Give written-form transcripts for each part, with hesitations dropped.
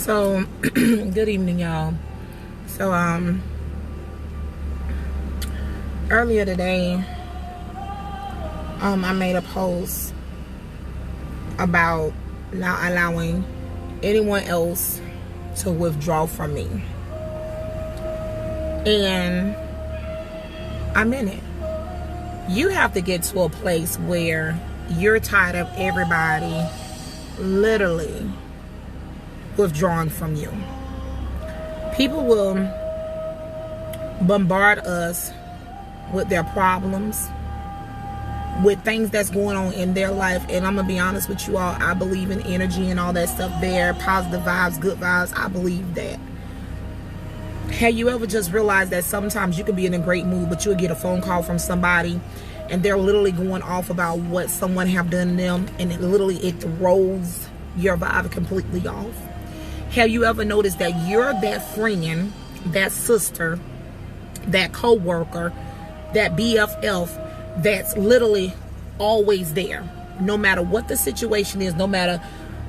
So, good evening, y'all. So, earlier today, I made a post about not allowing anyone else to withdraw from me. And I'm in it. You have to get to a place where you're tired of everybody literally withdrawing from you. People will bombard us with their problems, with things that's going on in their life. And I'm gonna be honest with you all, I believe in energy and all that stuff there, positive vibes, good vibes. I believe that. Have you ever just realized that sometimes you can be in a great mood, but you'll get a phone call from somebody and they're literally going off about what someone have done to them, and it throws your vibe completely off? Have you ever noticed that you're that friend, that sister, that co-worker, that BFF that's literally always there? No matter what the situation is, no matter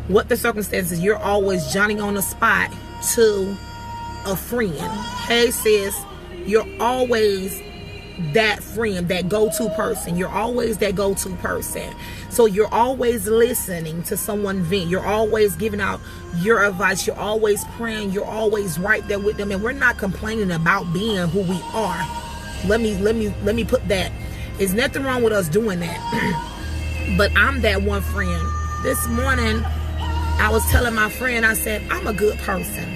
what the circumstances, you're always Johnny on the spot to a friend. Hey sis, you're always that friend, that go-to person. You're always that go-to person. So you're always listening to someone vent. You're always giving out your advice. You're always praying. You're always right there with them. And we're not complaining about being who we are. Let me put that. There's nothing wrong with us doing that. But I'm that one friend. This morning, I was telling my friend, I said, I'm a good person.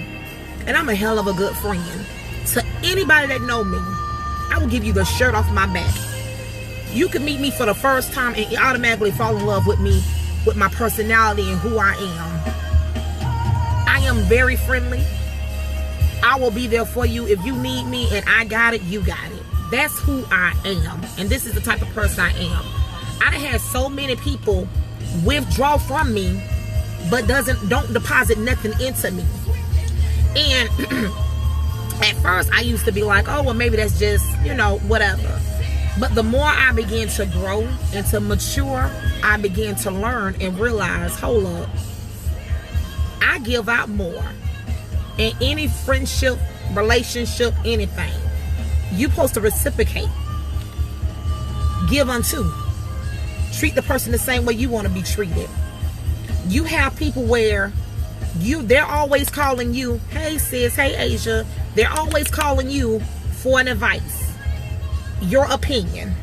And I'm a hell of a good friend. To anybody that know me, I will give you the shirt off my back. You can meet me for the first time and automatically fall in love with me, with my personality and who I am. I am very friendly. I will be there for you if you need me, and I got it, you got it. That's who I am. And this is the type of person I am. I done had so many people withdraw from me, but don't deposit nothing into me. And at first, I used to be like, oh, well, maybe that's just, whatever. But the more I began to grow and to mature, I began to learn and realize, hold up, I give out more. In any friendship, relationship, anything, you're supposed to reciprocate. Give unto. Treat the person the same way you want to be treated. You have people where they're always calling you, hey sis, hey Asia. They're always calling you for an advice, your opinion.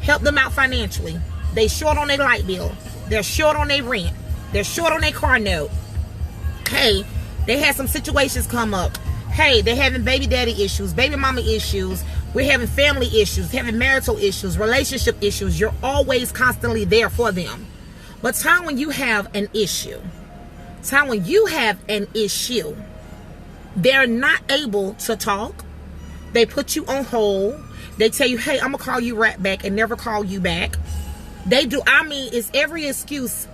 Help them out financially. They short on their light bill. They're short on their rent. They're short on their car note. Hey, they had some situations come up. Hey, they're having baby daddy issues, baby mama issues. We're having family issues, having marital issues, relationship issues. You're always constantly there for them. But time when you have an issue, they're not able to talk. They put you on hold. They tell you, hey, I'm going to call you right back, and never call you back. It's every excuse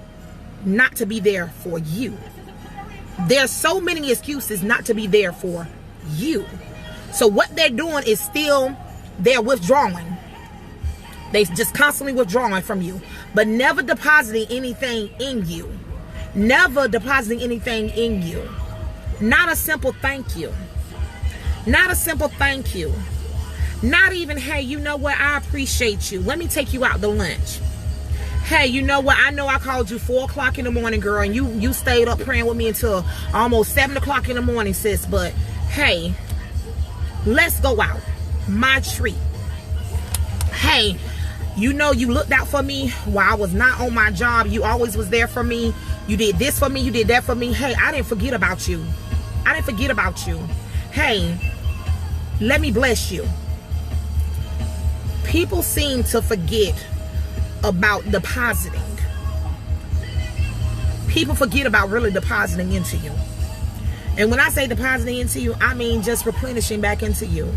not to be there for you. There's so many excuses not to be there for you. So what they're doing is they're withdrawing. They just constantly withdrawing from you, but never depositing anything in you. Never depositing anything in you. Not a simple thank you. Not a simple thank you. Not even, hey, you know what? I appreciate you. Let me take you out to lunch. Hey, you know what? I know I called you 4 o'clock in the morning, girl, and you stayed up praying with me until almost 7 o'clock in the morning, sis. But, hey, let's go out. My treat. Hey, you looked out for me while I was not on my job. You always was there for me. You did this for me. You did that for me. Hey, I didn't forget about you. Hey, let me bless you. People seem to forget about depositing. People forget about really depositing into you. And when I say depositing into you, I mean just replenishing back into you.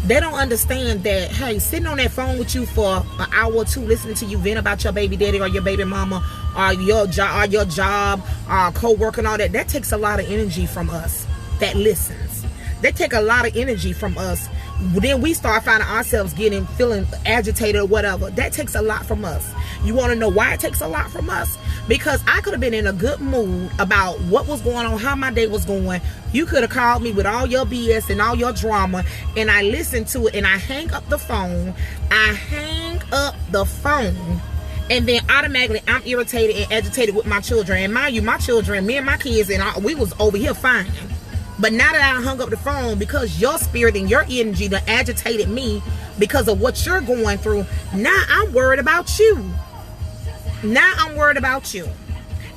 They don't understand that, hey, sitting on that phone with you for an hour or two, listening to you vent about your baby daddy or your baby mama or your job, co-worker and all that, that takes a lot of energy from us that listens. That take a lot of energy from us. Then we start finding ourselves feeling agitated or whatever. That takes a lot from us. You want to know why it takes a lot from us? Because I could have been in a good mood about what was going on, how my day was going. You could have called me with all your BS and all your drama, and I listened to it, and I hang up the phone. And then automatically I'm irritated and agitated with my children. And mind you, my children, me and my kids, and we was over here fine. But now that I hung up the phone, because your spirit and your energy that agitated me because of what you're going through, now I'm worried about you. Now I'm worried about you.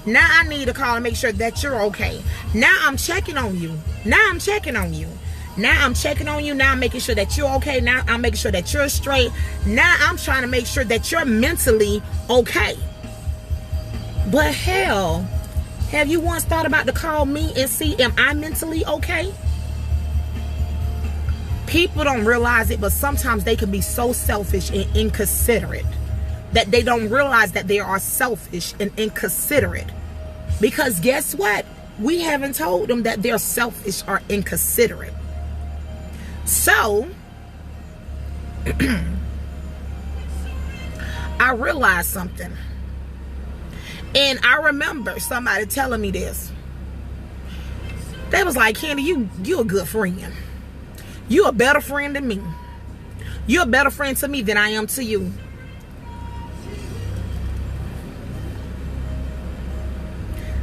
Now I need to call and make sure that you're okay. Now I'm checking on you. Now I'm checking on you. Now I'm checking on you. Now I'm making sure that you're okay. Now I'm making sure that you're straight. Now I'm trying to make sure that you're mentally okay. But hell, have you once thought about to call me and see, am I mentally okay? People don't realize it, but sometimes they can be so selfish and inconsiderate that they don't realize that they are selfish and inconsiderate. Because guess what? We haven't told them that they're selfish or inconsiderate. So, I realized something. And I remember somebody telling me this. They was like, Candy, you a good friend. You a better friend than me. You're a better friend to me than I am to you.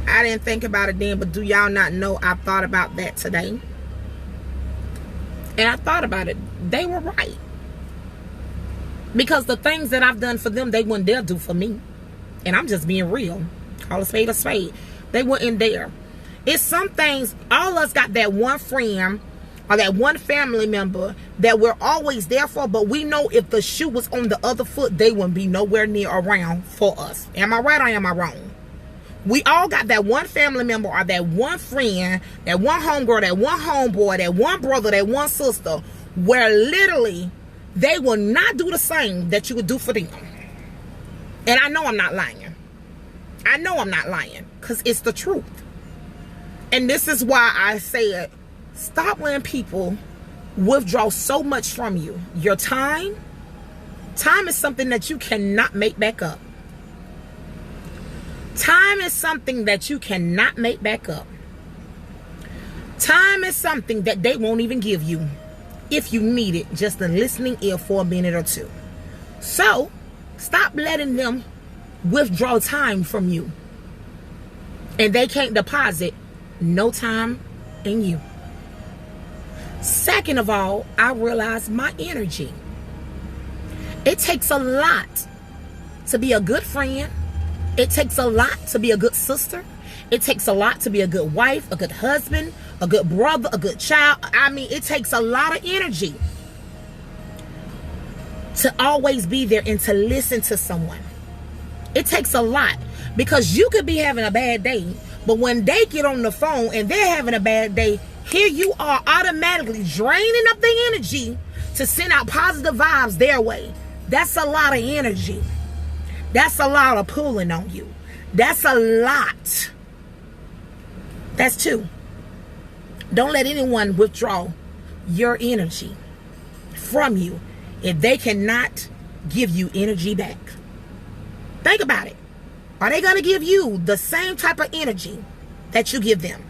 I didn't think about it then, but do y'all not know I thought about that today? And I thought about it. They were right. Because the things that I've done for them, they wouldn't dare do for me. And I'm just being real. Call a spade a spade. They wouldn't dare. It's some things, all of us got that one friend or that one family member that we're always there for, but we know if the shoe was on the other foot, they wouldn't be nowhere near around for us. Am I right or am I wrong? We all got that one family member or that one friend, that one homegirl, that one homeboy, that one brother, that one sister, where literally they will not do the same that you would do for them. And I know I'm not lying. I know I'm not lying because it's the truth. And this is why I said, stop letting people withdraw so much from you. Your time. Time is something that you cannot make back up. Time is something that you cannot make back up. Time is something that they won't even give you if you need it, just a listening ear for a minute or two. So, stop letting them withdraw time from you. And they can't deposit no time in you. Second of all, I realized my energy. It takes a lot to be a good friend. It takes a lot to be a good sister. It takes a lot to be a good wife, a good husband, a good brother, a good child. I mean, it takes a lot of energy to always be there and to listen to someone. It takes a lot because you could be having a bad day, but when they get on the phone and they're having a bad day, here you are automatically draining up the energy to send out positive vibes their way. That's a lot of energy. That's a lot of pulling on you. That's a lot. That's two. Don't let anyone withdraw your energy from you if they cannot give you energy back. Think about it. Are they going to give you the same type of energy that you give them?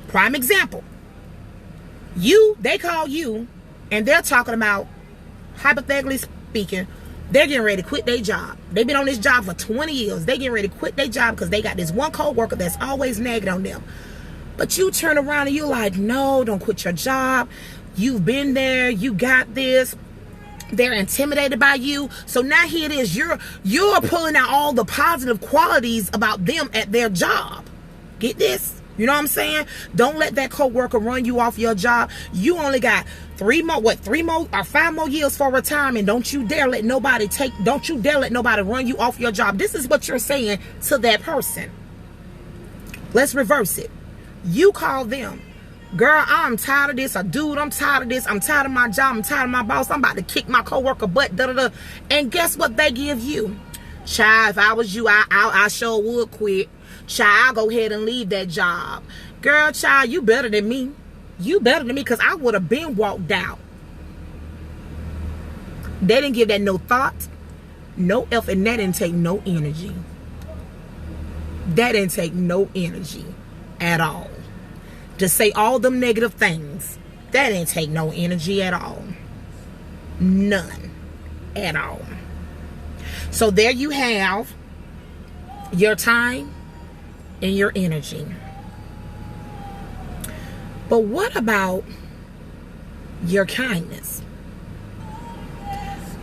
Prime example. They call you and they're talking about, hypothetically speaking, they're getting ready to quit their job. They've been on this job for 20 years. They're getting ready to quit their job because they got this one co-worker that's always nagging on them. But you turn around and you're like, no, don't quit your job. You've been there. You got this. They're intimidated by you. So now here it is. You're pulling out all the positive qualities about them at their job. Get this? You know what I'm saying? Don't let that co-worker run you off your job. You only got 5 more years for retirement. Don't you dare let nobody run you off your job. This is what you're saying to that person. Let's reverse it. You call them, girl, I'm tired of this. Or dude, I'm tired of this. I'm tired of my job. I'm tired of my boss. I'm about to kick my co-worker butt. And guess what they give you? Child, if I was you, I sure would quit. Child, I'll go ahead and leave that job. Girl, child, you better than me. You better than me because I would have been walked out. They didn't give that no thought, no effort, and that didn't take no energy. That didn't take no energy at all. To say all them negative things, that didn't take no energy at all. None at all. So there you have your time and your energy. But what about your kindness?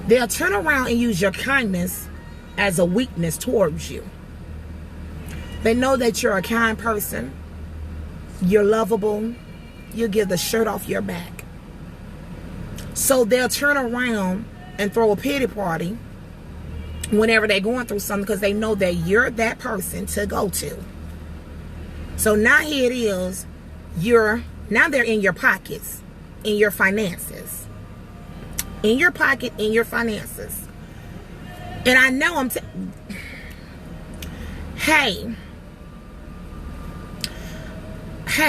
They'll turn around and use your kindness as a weakness towards you. They know that you're a kind person. You're lovable. You give the shirt off your back. So they'll turn around and throw a pity party whenever they're going through something, because they know that you're that person to go to. So now here it is. Now they're in your pockets, in your finances. In your pocket, in your finances. And I know hey,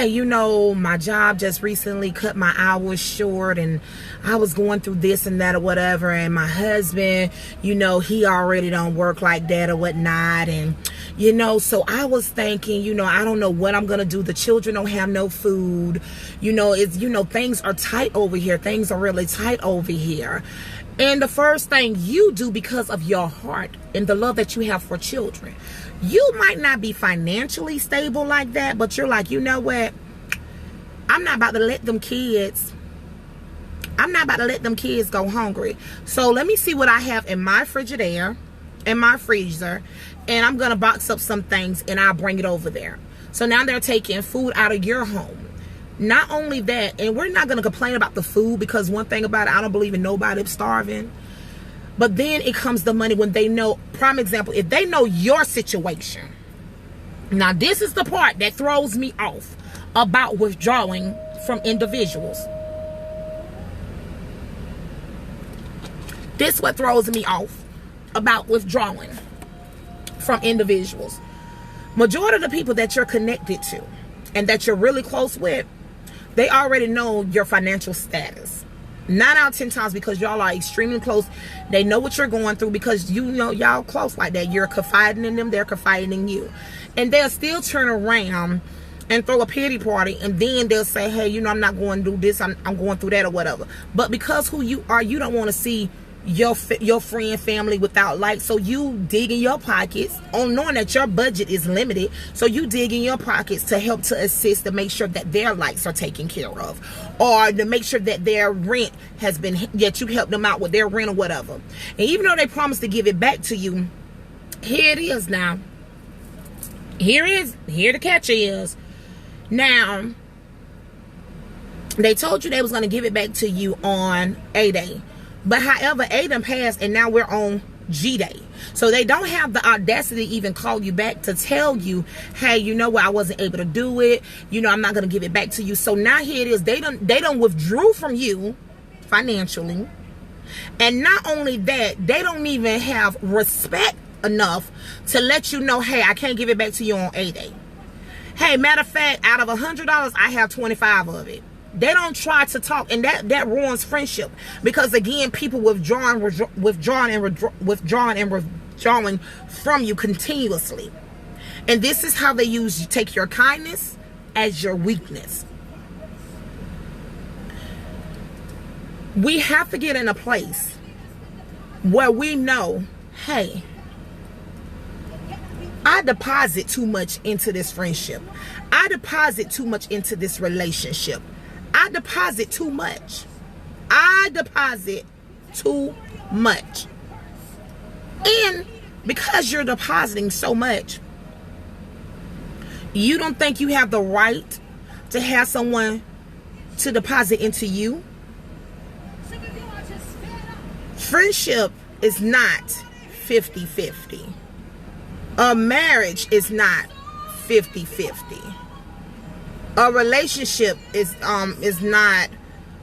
you know, my job just recently cut my hours short, and I was going through this and that or whatever, and my husband, you know, he already don't work like that or whatnot, and you know, so I was thinking, you know, I don't know what I'm gonna do. The children don't have no food, you know, things are tight over here. Things are really tight over here. And the first thing you do, because of your heart and the love that you have for children, you might not be financially stable like that, but you're like, you know what? I'm not about to let them kids go hungry. So let me see what I have in my Frigidaire, in my freezer, and I'm going to box up some things and I'll bring it over there. So now they're taking food out of your home. Not only that, and we're not going to complain about the food, because one thing about it, I don't believe in nobody starving. But then it comes the money when they know, prime example, if they know your situation. Now this is the part that throws me off about withdrawing from individuals. This is what throws me off about withdrawing from individuals. Majority of the people that you're connected to and that you're really close with, they already know your financial status. 9 out of 10 times, because y'all are extremely close. They know what you're going through, because you know y'all close like that. You're confiding in them, they're confiding in you. And they'll still turn around and throw a pity party, and then they'll say, hey, you know, I'm not going to do this, I'm going through that or whatever. But because who you are, you don't want to see your friend, family without light. So you dig in your pockets, on knowing that your budget is limited. So you dig in your pockets to help to assist, to make sure that their lights are taken care of, or to make sure that their rent has been, that you help them out with their rent or whatever. And even though they promised to give it back to you, here it is now. Here the catch is. Now, they told you they was going to give it back to you on A Day. But however, A done passed, and now we're on G Day. So they don't have the audacity to even call you back to tell you, hey, you know what, I wasn't able to do it. You know, I'm not going to give it back to you. So now here it is. They done withdrew from you financially. And not only that, they don't even have respect enough to let you know, hey, I can't give it back to you on A Day. Hey, matter of fact, out of $100, I have 25 of it. They don't try to talk, and that ruins friendship, because again, people withdrawing from you continuously. And this is how they take your kindness as your weakness. We have to get in a place where we know, hey, I deposit too much into this friendship. I deposit too much into this relationship. I deposit too much. I deposit too much. And because you're depositing so much, you don't think you have the right to have someone to deposit into you? Friendship is not 50-50. A marriage is not 50-50. A relationship is not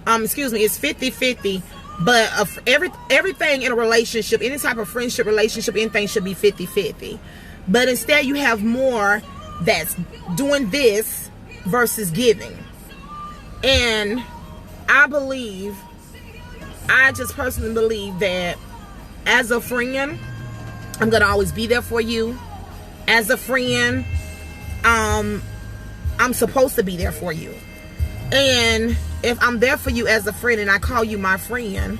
it's 50-50, but everything in a relationship, any type of friendship, relationship, anything should be 50-50. But instead you have more that's doing this versus giving. And I just personally believe that as a friend, I'm gonna always be there for you. As a friend, I'm supposed to be there for you. And if I'm there for you as a friend and I call you my friend,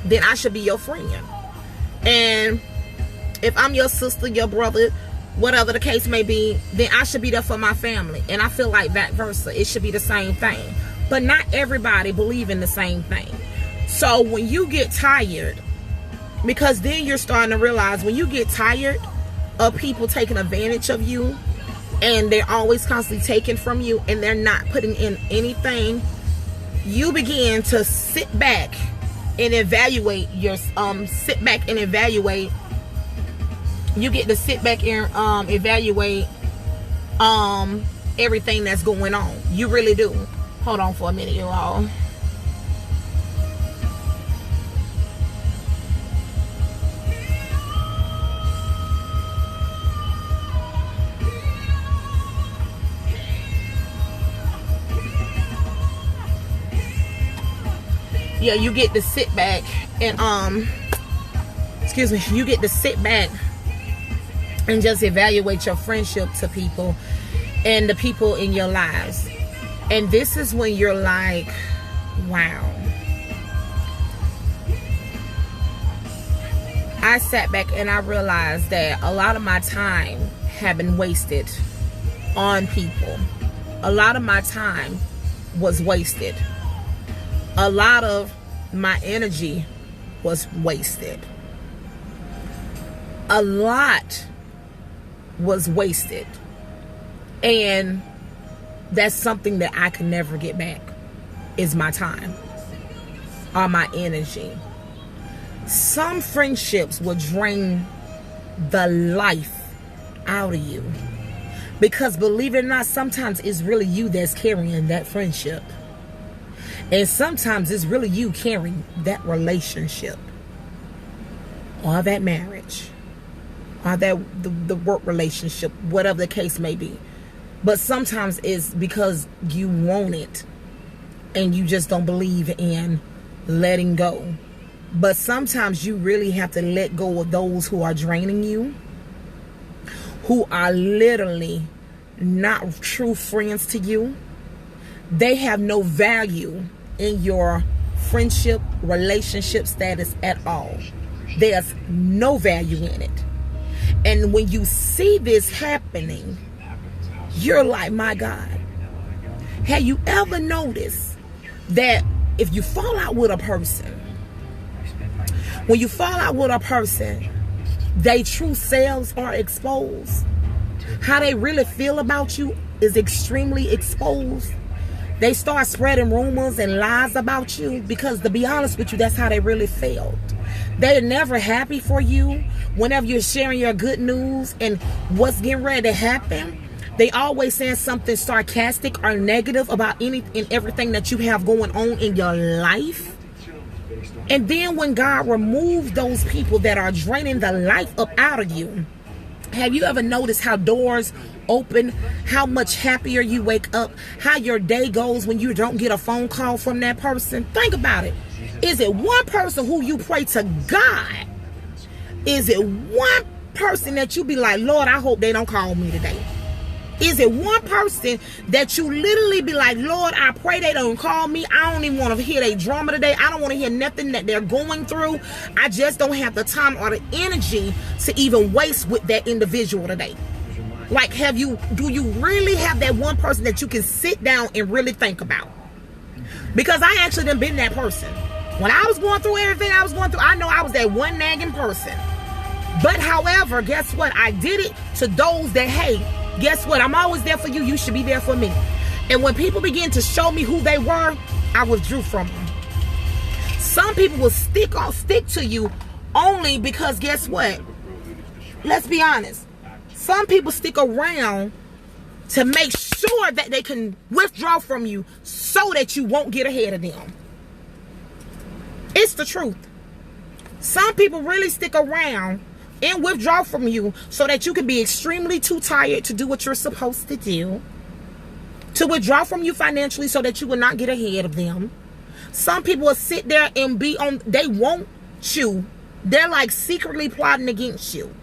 then I should be your friend. And if I'm your sister, your brother, whatever the case may be, then I should be there for my family. And I feel like that versa. It should be the same thing. But not everybody believe in the same thing. So when you get tired, because then you're starting to realize when you get tired of people taking advantage of you, and they're always constantly taking from you, and they're not putting in anything, you begin to sit back and evaluate your you get to sit back and evaluate everything that's going on. You really do. Hold on for a minute, you all. Yeah, you get to sit back and you get to sit back and just evaluate your friendship to people and the people in your lives. And this is when you're like, wow. I sat back and I realized that a lot of my time had been wasted on people. A lot of my time was wasted. A lot of my energy was wasted. A lot was wasted. And that's something that I can never get back, is my time or my energy. Some friendships will drain the life out of you. Because believe it or not, sometimes it's really you that's carrying that friendship. And sometimes it's really you carrying that relationship, or that marriage, or that the work relationship, whatever the case may be. But sometimes it's because you want it and you just don't believe in letting go. But sometimes you really have to let go of those who are draining you, who are literally not true friends to you. They have no value in your friendship, relationship status at all. There's no value in it. And when you see this happening, you're like, my God. Have you ever noticed that if you fall out with a person, when you fall out with a person, their true selves are exposed? How they really feel about you is extremely exposed. They start spreading rumors and lies about you because, to be honest with you, that's how they really felt. They're never happy for you whenever you're sharing your good news and what's getting ready to happen. They always saying something sarcastic or negative about any and everything that you have going on in your life. And then when God removes those people that are draining the life up out of you, have you ever noticed how doors open, how much happier you wake up, how your day goes when you don't get a phone call from that person? Think about it. Is it one person who you pray to God? Is it one person that you be like, Lord, I hope they don't call me today? Is it one person that you literally be like, Lord, I pray they don't call me. I don't even want to hear their drama today. I don't want to hear nothing that they're going through. I just don't have the time or the energy to even waste with that individual today. Like, do you really have that one person that you can sit down and really think about? Because I actually done been that person. When I was going through everything I was going through, I know I was that one nagging person. But however, guess what? I did it to those that, hey, guess what? I'm always there for you. You should be there for me. And when people begin to show me who they were, I withdrew from them. Some people will stick to you only because, guess what? Let's be honest. Some people stick around to make sure that they can withdraw from you so that you won't get ahead of them. It's the truth. Some people really stick around and withdraw from you so that you can be extremely too tired to do what you're supposed to do. To withdraw from you financially so that you will not get ahead of them. Some people will sit there and they want you. They're like secretly plotting against you.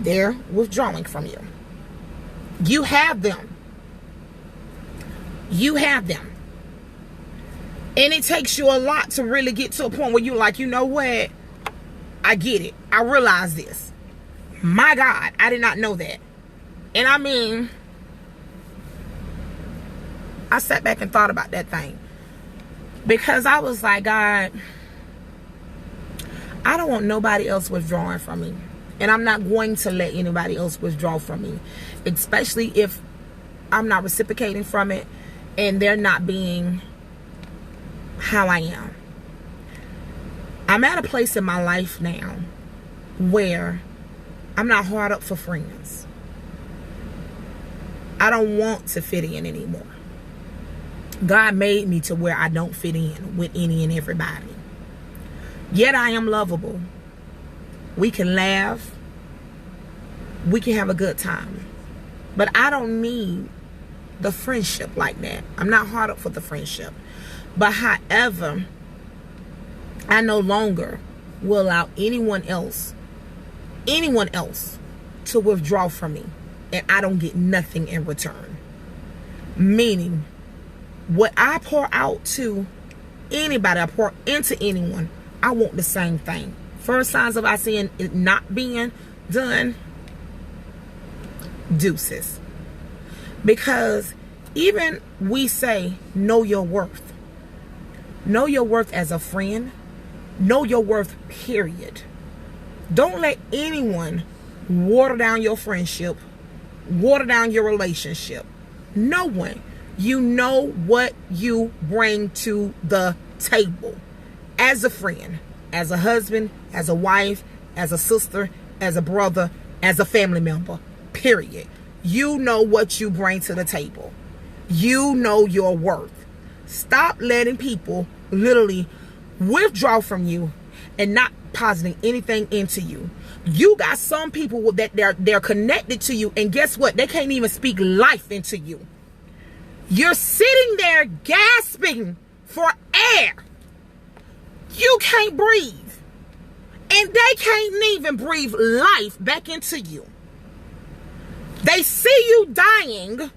They're withdrawing from you. You have them. You have them. And it takes you a lot to really get to a point where you're like, you know what? I get it. I realize this. My God, I did not know that. And I mean, I sat back and thought about that thing. Because I was like, God, I don't want nobody else withdrawing from me. And I'm not going to let anybody else withdraw from me. Especially if I'm not reciprocating from it and they're not being how I am. I'm at a place in my life now where I'm not hard up for friends. I don't want to fit in anymore. God made me to where I don't fit in with any and everybody. Yet I am lovable. We can laugh. We can have a good time. But I don't need the friendship like that. I'm not hard up for the friendship. But however, I no longer will allow anyone else to withdraw from me. And I don't get nothing in return. Meaning, what I pour out to anybody, I pour into anyone, I want the same thing. First signs of I seeing it not being done, deuces. Because even we say, know your worth. Know your worth as a friend. Know your worth, period. Don't let anyone water down your friendship, water down your relationship. No one. You know what you bring to the table as a friend, as a husband, as a wife, as a sister, as a brother, as a family member, period. You know what you bring to the table. You know your worth. Stop letting people literally withdraw from you and not positing anything into you. You got some people that they're connected to you, and guess what? They can't even speak life into you. You're sitting there gasping for air. You can't breathe. And they can't even breathe life back into you. They see you dying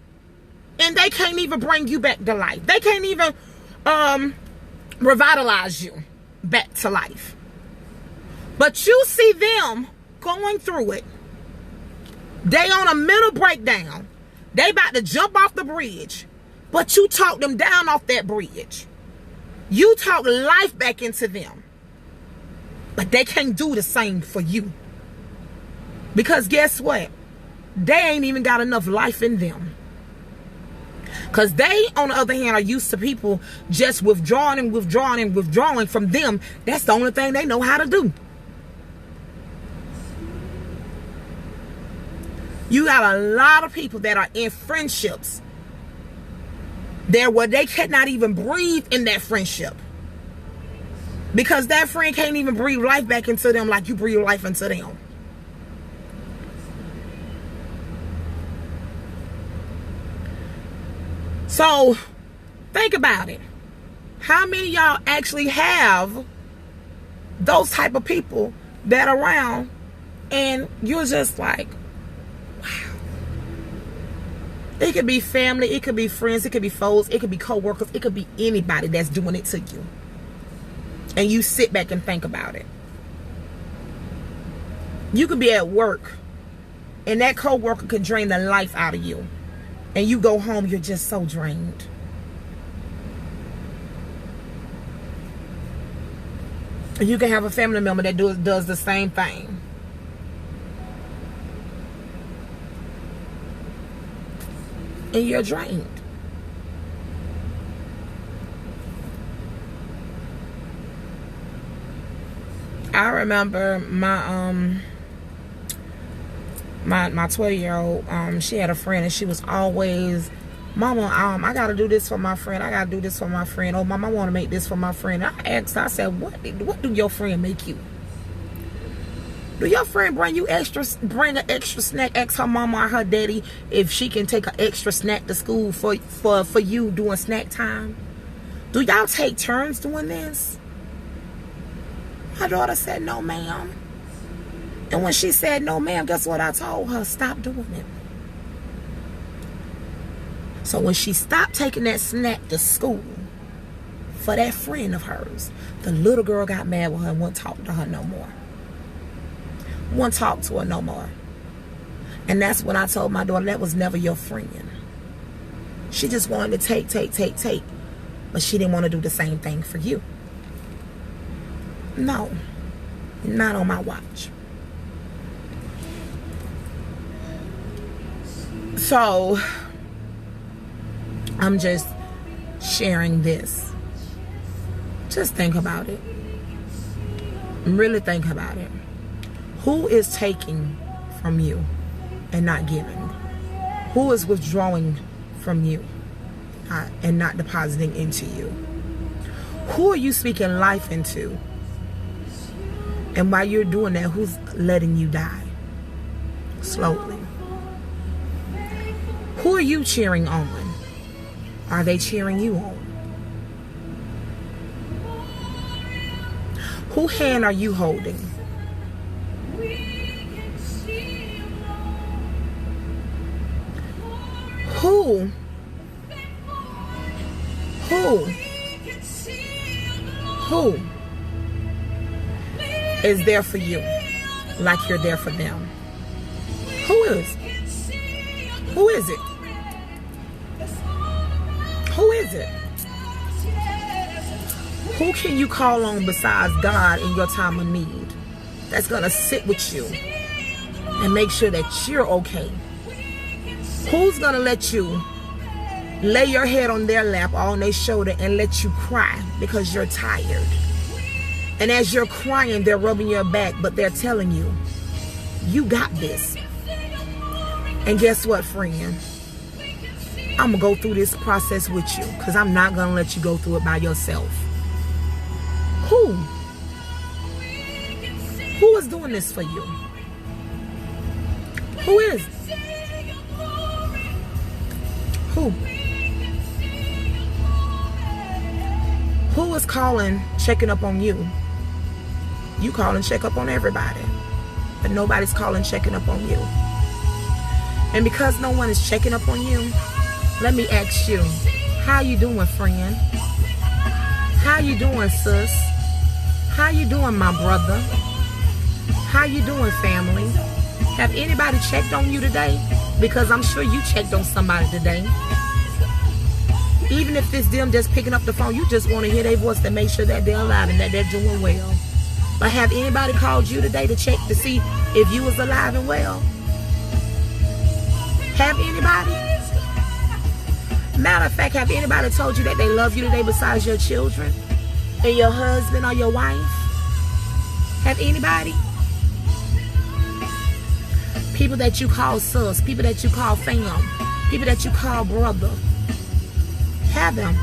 and they can't even bring you back to life. They can't even revitalize you back to life. But you see them going through it. They on a mental breakdown. They about to jump off the bridge. But you talk them down off that bridge. You talk life back into them. But they can't do the same for you. Because guess what? They ain't even got enough life in them. Because they, on the other hand, are used to people just withdrawing and withdrawing and withdrawing from them. That's the only thing they know how to do. You got a lot of people that are in friendships there where they cannot even breathe in that friendship. Because that friend can't even breathe life back into them like you breathe life into them. So, think about it. How many of y'all actually have those type of people that are around and you're just like, wow. It could be family, it could be friends, it could be foes, it could be co-workers, it could be anybody that's doing it to you. And you sit back and think about it. You could be at work and that co-worker could drain the life out of you. And you go home, you're just so drained. And you can have a family member that does the same thing. And you're drained. I remember my 12-year-old, she had a friend and she was always, Mama, I gotta do this for my friend. I gotta do this for my friend. Oh, Mama, I want to make this for my friend. I asked her, I said, what do your friend make you? Do your friend bring an extra snack? Ask her mama or her daddy if she can take an extra snack to school for you during snack time. Do y'all take turns doing this? My daughter said, no, ma'am. And when she said, no, ma'am, guess what I told her? Stop doing it. So when she stopped taking that snack to school for that friend of hers, the little girl got mad with her and wouldn't talk to her no more. Wouldn't talk to her no more. And that's when I told my daughter, that was never your friend. She just wanted to take. But she didn't want to do the same thing for you. No. Not on my watch. So, I'm just sharing this. Just think about it. Really think about it. Who is taking from you and not giving? Who is withdrawing from you and not depositing into you? Who are you speaking life into? And while you're doing that, who's letting you die slowly? Who are you cheering on? Are they cheering you on? Whose hand are you holding? Who is there for you like you're there for them? Who is? Who is it? Who is it? Who can you call on besides God in your time of need? That's going to sit with you and make sure that you're okay. Who's going to let you lay your head on their lap, on their shoulder, and let you cry because you're tired? And as you're crying, they're rubbing your back, but they're telling you, you got this. And guess what, friend? I'm going to go through this process with you because I'm not going to let you go through it by yourself. Who? Who is doing this for you? Who is? Who? Who is calling, checking up on you? You call and check up on everybody, but nobody's calling, checking up on you. And because no one is checking up on you, let me ask you, how you doing, friend? How you doing, sis? How you doing, my brother? How you doing, family? Have anybody checked on you today? Because I'm sure you checked on somebody today. Even if it's them just picking up the phone, you just want to hear their voice to make sure that they're alive and that they're doing well. But have anybody called you today to check to see if you was alive and well? Have anybody? Matter of fact, have anybody told you that they love you today besides your children and your husband or your wife? Have anybody? People that you call sis, people that you call fam, people that you call brother. Have them.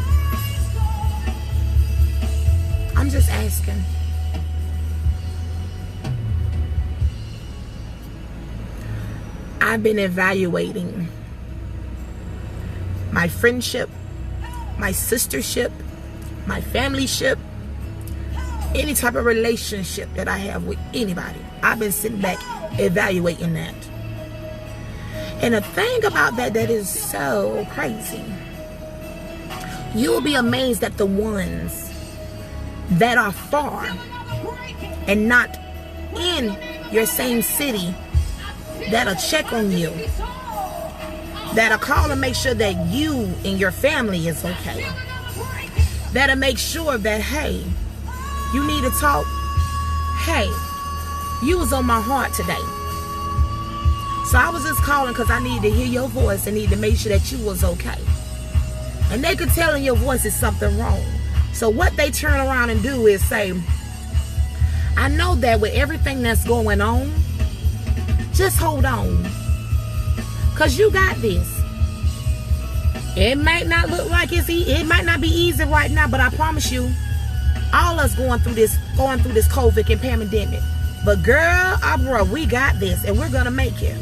I'm just asking. I've been evaluating my friendship, my sistership, my familyship, any type of relationship that I have with anybody. I've been sitting back evaluating that. And the thing about that is so crazy. You will be amazed at the ones that are far and not in your same city that'll check on you, that'll call and make sure that you and your family is okay, that'll make sure that, hey, you need to talk, hey, you was on my heart today, so I was just calling because I needed to hear your voice and need to make sure that you was okay. And they could tell in your voice is something wrong. So what they turn around and do is say, I know that with everything that's going on, just hold on, because you got this. It might not look like it might not be easy right now, but I promise you, all us going through this COVID and pandemic. But girl, bro, we got this, and we're gonna make it.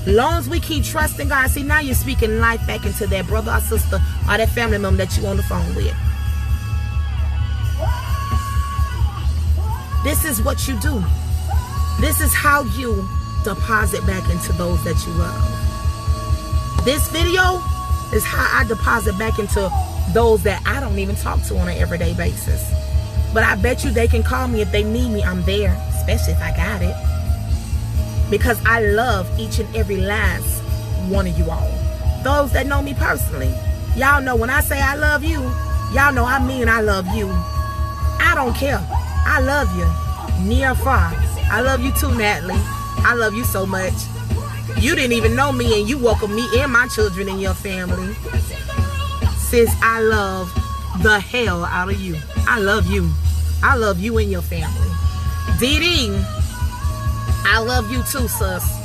Long as we keep trusting God. See, now you're speaking life back into that brother or sister or that family member that you on the phone with. This is what you do. This is how you deposit back into those that you love. This video is how I deposit back into those that I don't even talk to on an everyday basis. But I bet you they can call me if they need me. I'm there, especially if I got it. Because I love each and every last one of you all. Those that know me personally, y'all know when I say I love you, y'all know I mean I love you. I don't care. I love you. Near or far. I love you too, Natalie. I love you so much. You didn't even know me and you welcome me and my children in your family. Sis, I love the hell out of you. I love you. I love you and your family. Dee Dee, I love you too, sis.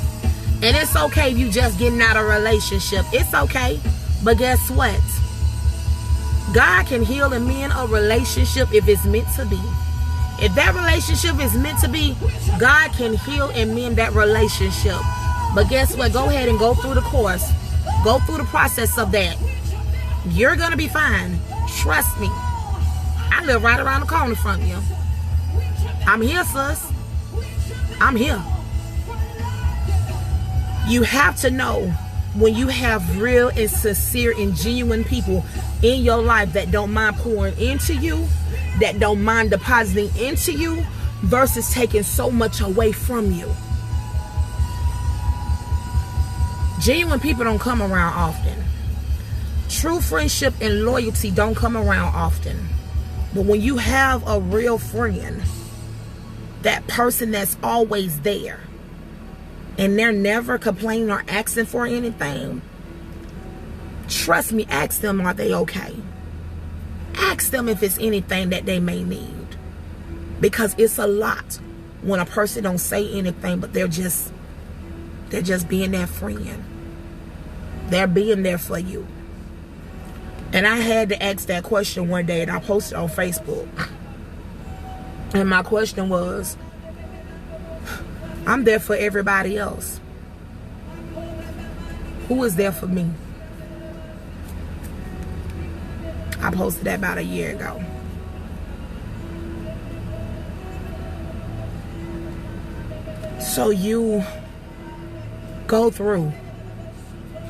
And it's okay if you just getting out of a relationship. It's okay. But guess what? God can heal and mend a relationship if it's meant to be. If that relationship is meant to be, God can heal and mend that relationship. But guess what? Go ahead and go through the course. Go through the process of that. You're going to be fine. Trust me. I live right around the corner from you. I'm here, sis. I'm here. You have to know when you have real and sincere and genuine people in your life that don't mind pouring into you, that don't mind depositing into you, versus taking so much away from you. Genuine people don't come around often. True friendship and loyalty don't come around often. But when you have a real friend, that person that's always there, and they're never complaining or asking for anything, trust me, ask them, are they okay? Ask them if it's anything that they may need. Because it's a lot when a person don't say anything, but they're just being that friend. They're being there for you. And I had to ask that question one day, and I posted on Facebook. And my question was, I'm there for everybody else. Who is there for me? I posted that about a year ago. So you go through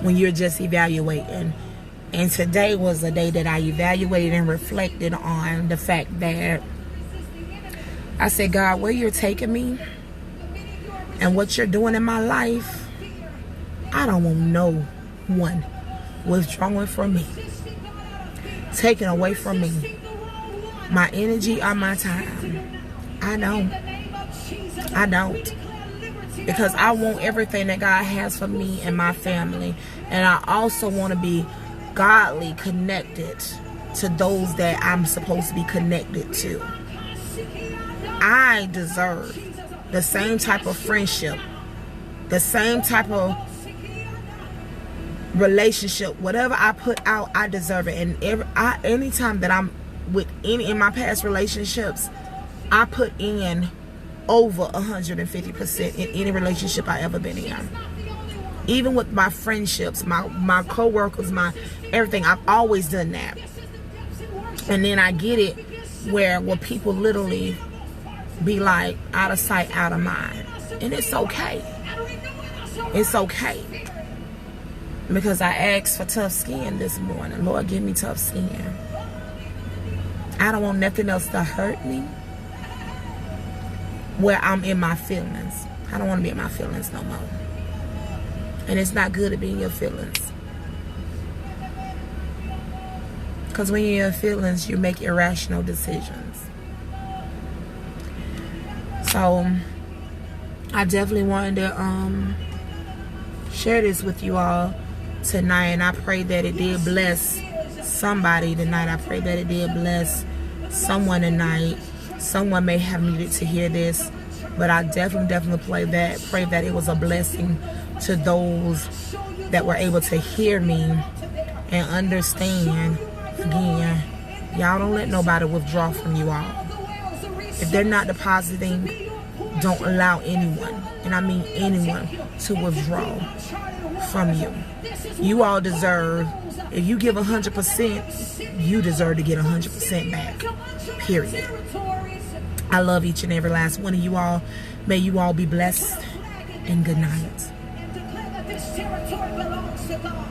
when you're just evaluating. And today was a day that I evaluated and reflected on the fact that I said, God, where you're taking me and what you're doing in my life, I don't want no one withdrawing from me, taking away from me my energy or my time. I don't. Because I want everything that God has for me and my family. And I also want to be godly connected to those that I'm supposed to be connected to. I deserve the same type of friendship, the same type of relationship. Whatever I put out, I deserve it. And anytime that I'm with in my past relationships, I put in over 150% in any relationship I ever been in. Even with my friendships, my co-workers, my everything, I've always done that. And then I get it where people literally be like, out of sight, out of mind. And it's okay. It's okay. Because I asked for tough skin this morning. Lord, give me tough skin. I don't want nothing else to hurt me where I'm in my feelings. I don't want to be in my feelings no more. And it's not good to be in your feelings. Because when you're in your feelings, you make irrational decisions. So, I definitely wanted to share this with you all tonight. And I pray that it did bless somebody tonight. I pray that it did bless someone tonight. Someone may have needed to hear this. But I definitely pray that it was a blessing to those that were able to hear me and understand. Again, y'all don't let nobody withdraw from you all. If they're not depositing, don't allow anyone, and I mean anyone, to withdraw from you. You all deserve, if you give 100%, you deserve to get 100% back. Period. I love each and every last one of you all. May you all be blessed, and good night. And declare that this territory belongs to God.